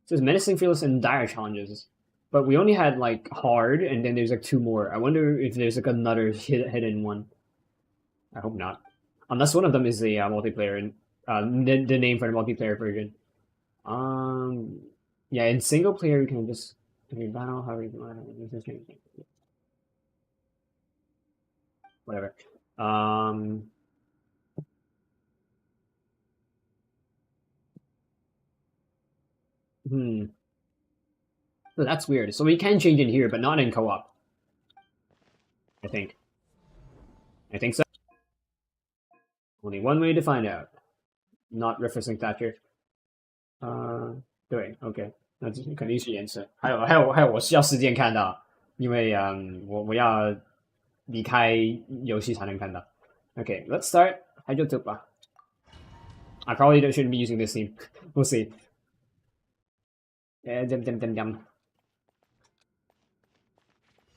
It says menacing, fearless, and dire challenges. But we only had like hard, and then there's like 2 more. I wonder if there's like another hidden one. I hope not. Unless one of them is the multiplayer and the name for the multiplayer version. Yeah, in single player you can just battle however you want. Whatever. So that's weird. So we can change it here, but not in co-op. I think so. Only one way to find out. Not referencing Thatcher. 对 ，OK， 那这肯定是延迟。还有，我需要时间看到，因为我要离开游戏才能看到。Okay, let's start. 还就走吧。I probably shouldn't be using this theme. We'll see.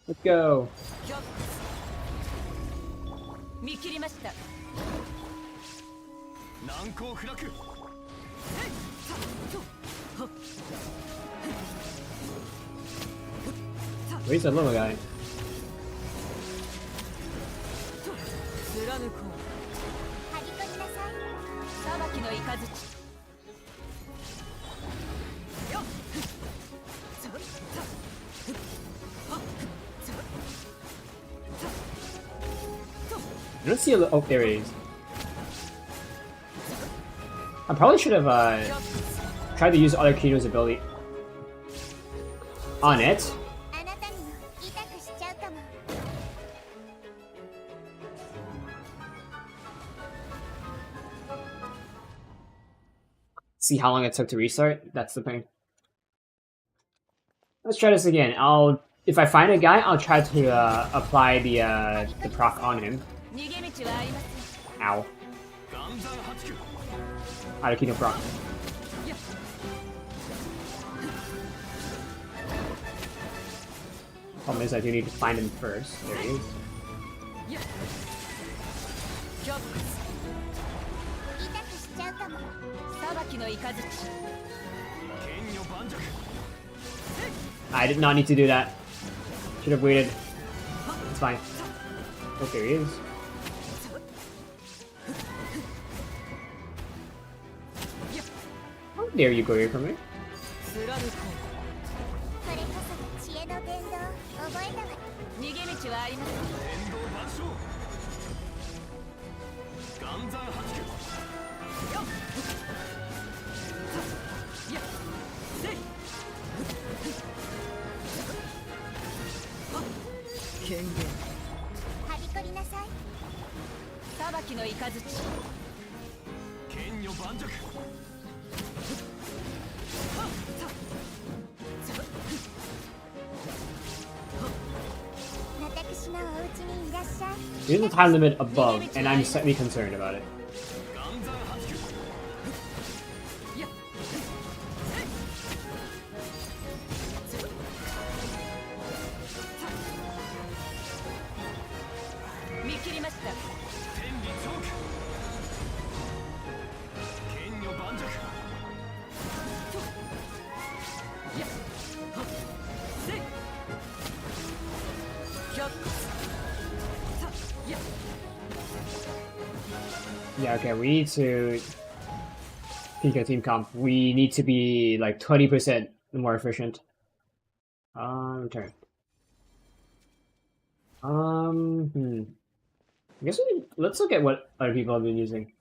Let's go. 見切りました。難攻不落。Where's that little guy? 貫こう。はびこりなさい。裁きの雷。よっ。 I don't see a oh, there it is. I probably should have tried to use other Kino's ability on it. あなたにも痛くしちゃうかも。See how long it took to restart? That's the thing. Let's try this again. If I find a guy, I'll try to apply the proc on him. 逃げ道はありません。 Ow. How to keep him proc. Problem is I do need to find him first. There he is. よっ。痛くしちゃうかも。裁きの雷。 I did not need to do that. Should have waited. It's fine. Oh, there he is. How dare you go here from me? 貫ここれこそ知恵の伝道覚えたわ。う。逃げ道はありません。よっ。やっ。せい。権限。はびこりなさい。裁きの雷。剣女盤石。 私のお家にいらっしゃい。 There's a time limit above, and I'm slightly concerned about it. やっ。 見切りました。天理チョーク。剣女盤石。やっ。はっ。せい。やっ。さ。やっ。 Yeah, okay, we need to peak a team comp. We need to be like 20% more efficient. Return. I guess let's look at what other people have been using.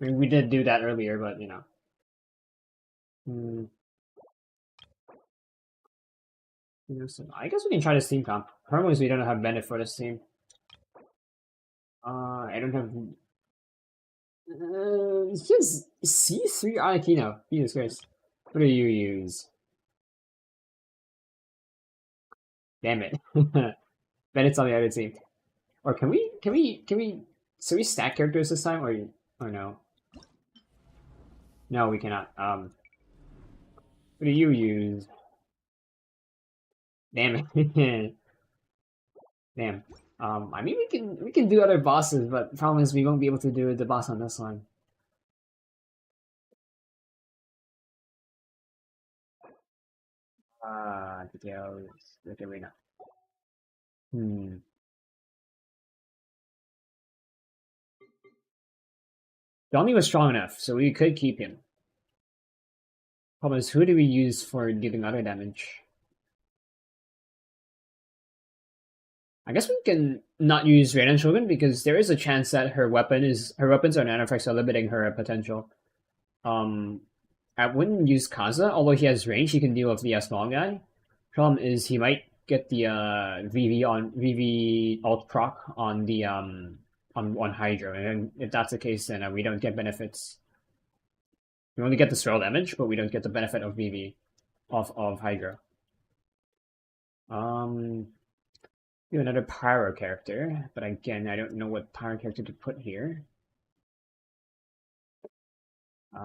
I mean, we did do that earlier, but you know. So I guess we can try this team comp. Problem is we don't have Bennett for this team. I don't have. It's just C3 Arlecchino. Jesus Christ. What do you use? Damn it. Bennett's on the other team. Or can we so we stack characters this time or no? No, we cannot. What do you use? Damn it. Damn. I mean we can do other bosses, but the problem is we won't be able to do the boss on this one. Details. Okay, wait now. Johnny was strong enough, so we could keep him. Problem is, who do we use for dealing other damage? I guess we can not use Raiden Shogun because there is a chance that her weapons or nanofrex are limiting her potential. I wouldn't use Kaza, although he has range, he can deal with the small guy. Problem is he might get the VV alt proc on the on Hydro, and if that's the case, then we don't get benefits. We only get the swirl damage, but we don't get the benefit of VV of Hydro. Do another pyro character, but again, I don't know what pyro character to put here.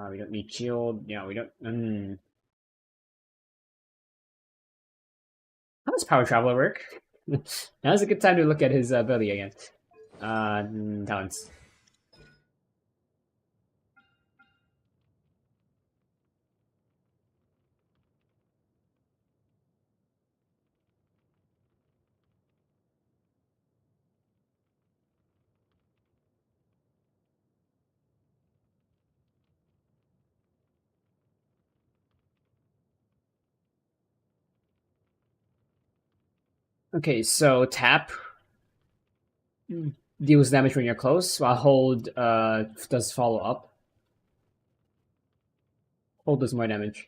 We don't need shield. Yeah, we don't. How does Power Traveler work? Now's a good time to look at his ability again. Talents. Okay, so tap deals damage when you're close, while hold does follow up. Hold does more damage.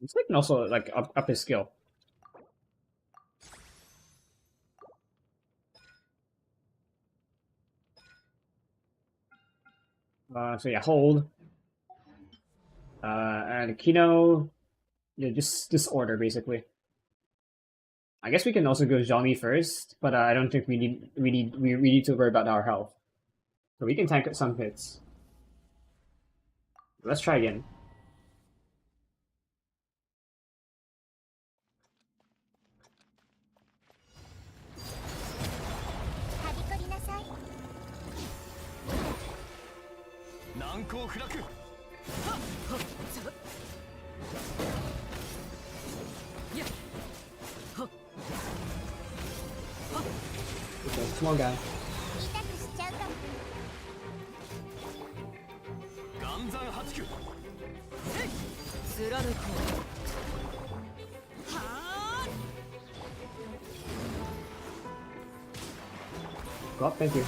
It's like also like up his skill. So yeah, hold. And Kino, yeah, just disorder basically. I guess we can also go Johnny first, but I don't think we need to worry about our health. So we can tank some hits. Let's try again. Okay, small guy. Go up, thank you.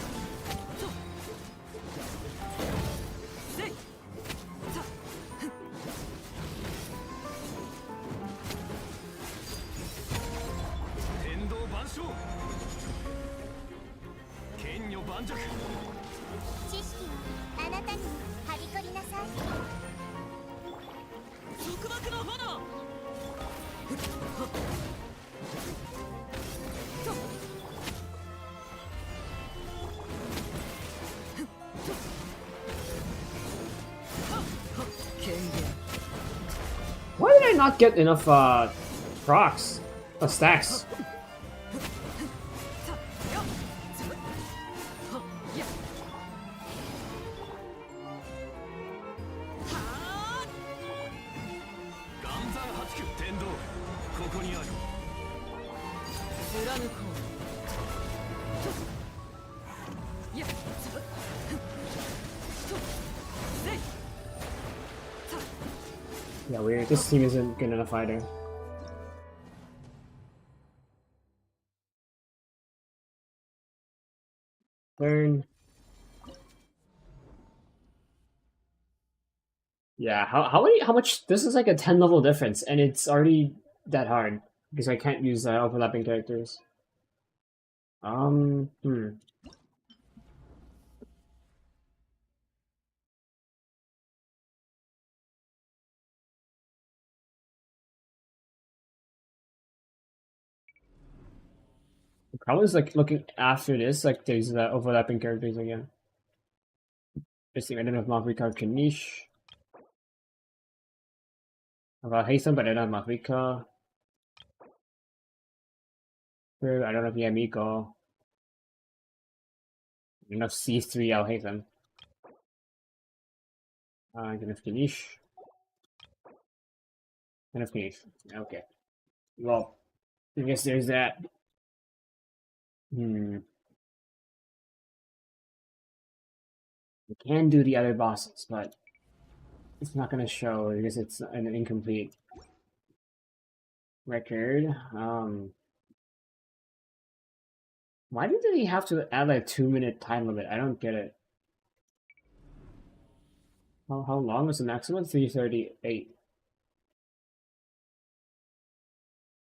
Why did I not get enough procs? Stacks? Yeah, weird. This team isn't good enough either. Turn. Yeah, how much? This is like a 10 level difference, and it's already that hard because I can't use overlapping characters. Hmm. Probably is like looking after this, like there's overlapping characters again. Just see, I don't know if Mavrika can niche. About Hasten, but I don't have Mavrika. I don't have Yamiko. Enough C3, I'll hate them. Enough Kanish. Enough Kanish. Okay. Well, I guess there's that. Hmm. We can do the other bosses, but it's not gonna show because it's an incomplete record. Why did they have to add like a 2-minute time limit? I don't get it. How long was the maximum? 338.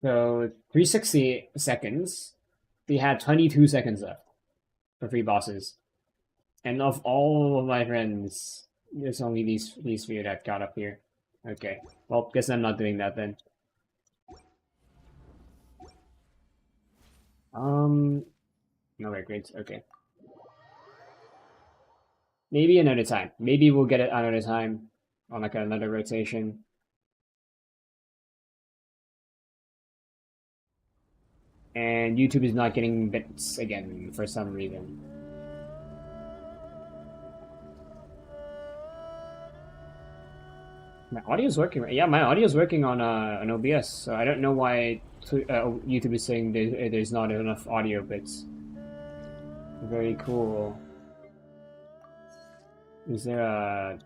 So 360 seconds. They had 22 seconds left for 3 bosses. And of all of my friends, there's only these few that got up here. Okay. Well, guess I'm not doing that then. No, wait, great. Okay. Maybe another time. Maybe we'll get it another time on like another rotation. And YouTube is not getting bits again for some reason. My audio's working. Yeah, my audio's working on OBS, so I don't know why YouTube is saying there's not enough audio bits. Very cool. Is there a...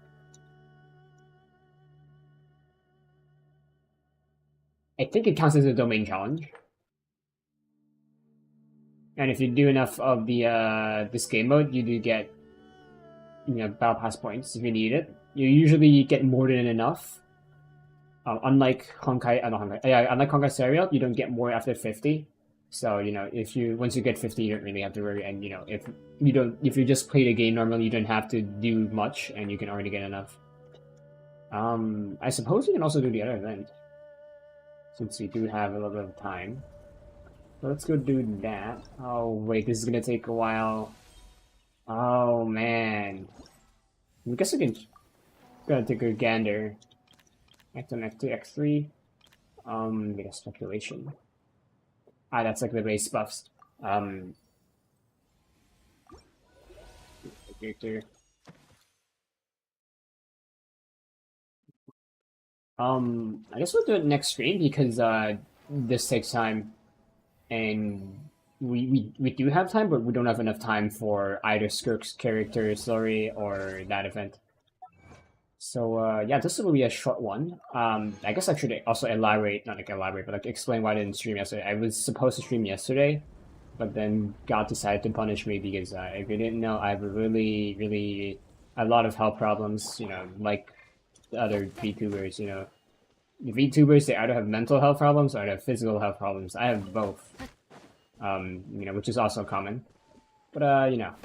I think it counts as a domain challenge. And if you do enough of the this game mode, you do get, you know, battle pass points if you need it. You usually get more than enough. Unlike Honkai, not Honkai, yeah, unlike Honkai Serial, you don't get more after 50. So you know, if you once you get 50, you don't really have to worry. And you know, if you just play the game normally, you don't have to do much, and you can already get enough. I suppose you can also do the other event, since we do have a little bit of time. So let's go do that. Oh wait, this is gonna take a while. Oh man, I guess I can. Gotta take a gander. X1, X2, X3. Get a speculation. That's like the base buffs. Character. I guess we'll do it next stream because this takes time, and we do have time, but we don't have enough time for either Skirk's character story or that event. So yeah, this will be a short one. I guess I should also elaborate, not like elaborate, but like explain why I didn't stream yesterday. I was supposed to stream yesterday, but then God decided to punish me because if you didn't know, I have a really a lot of health problems. You know, like the other VTubers. You know, the VTubers, they either have mental health problems or they have physical health problems. I have both. You know, which is also common. But you know,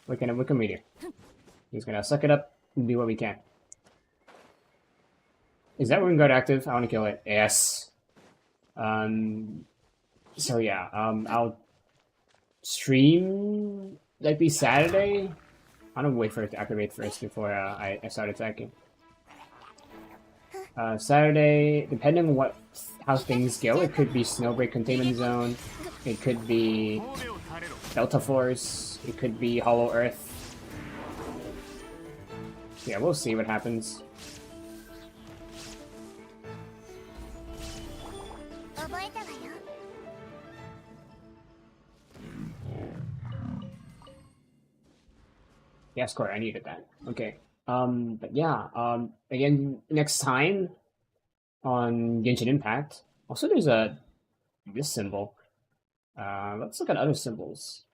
what can we do? We're just gonna suck it up and do what we can. Is that Wind Guard active? I want to kill it. Yes. So yeah, I'll stream likely Saturday. I'm gonna wait for it to activate first before I start attacking. Saturday, depending on how things go, it could be Snowbreak Containment Zone, it could be Delta Force, it could be Hollow Earth. Yeah, we'll see what happens. Yes, Corey, I needed that. Okay. But yeah, again, next time, on Genshin Impact. Also, there's this symbol. Let's look at other symbols.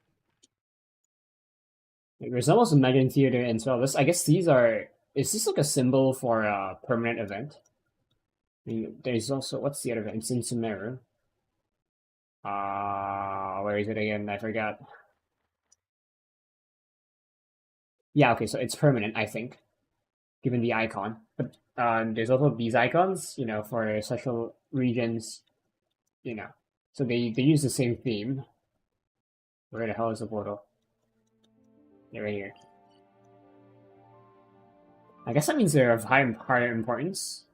There's almost a Megan Theater as well. I guess these are. Is this like a symbol for a permanent event? I mean, there's also what's the other event? It's in Sumeru. Where is it again? I forgot. Yeah, okay, so it's permanent, I think, given the icon. But there's also these icons, for special regions, So they use the same theme. Where the hell is the portal? Yeah, right here. I guess that means they're of higher importance.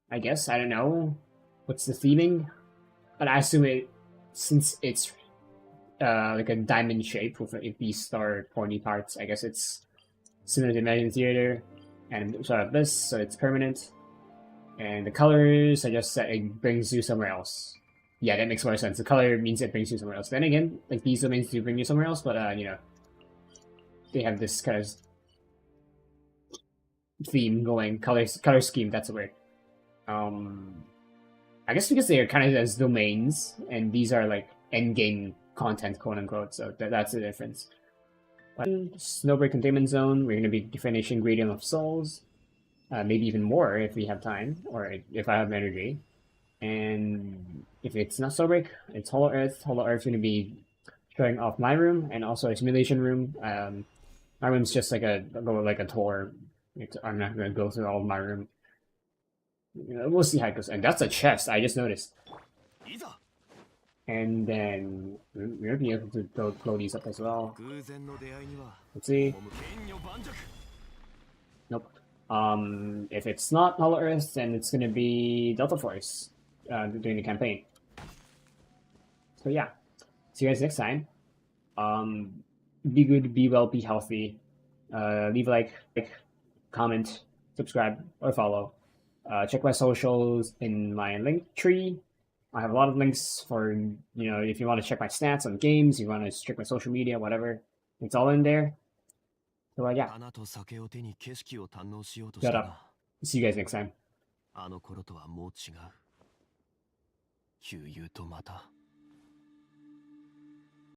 I guess, I don't know. What's the theming? But I assume since it's like a diamond shape with these star pointy parts, I guess it's similar to Megan Theater and sort of this, so it's permanent. And the colors, I just said it brings you somewhere else. Yeah, that makes more sense. The color means it brings you somewhere else. Then again, like these domains do bring you somewhere else, but they have this kind of theme going, color scheme. That's the word. I guess because they are kind of as domains, and these are like end game content, quote unquote. So that's the difference. But Snowbreak Containment Zone, we're going to be finishing Gradient of Souls, maybe even more if we have time, or if I have energy. And if it's not Snowbreak, it's Hollow Earth. Hollow Earth's going to be showing off my room and also a simulation room. My room's just like a tour. I'm not going to go through all of my room. We'll see how it goes. And that's a chest, I just noticed. And then we'll be able to blow these up as well. Let's see. Nope. If it's not Hollow Earth, then it's gonna be Delta Force doing the campaign. So yeah. See you guys next time. Be good, be well, be healthy. Leave a like, comment, subscribe, or follow. Check my socials in my link tree. I have a lot of links for, if you want to check my stats on games, you want to check my social media, whatever. It's all in there. So, yeah. Shut up. See you guys next time.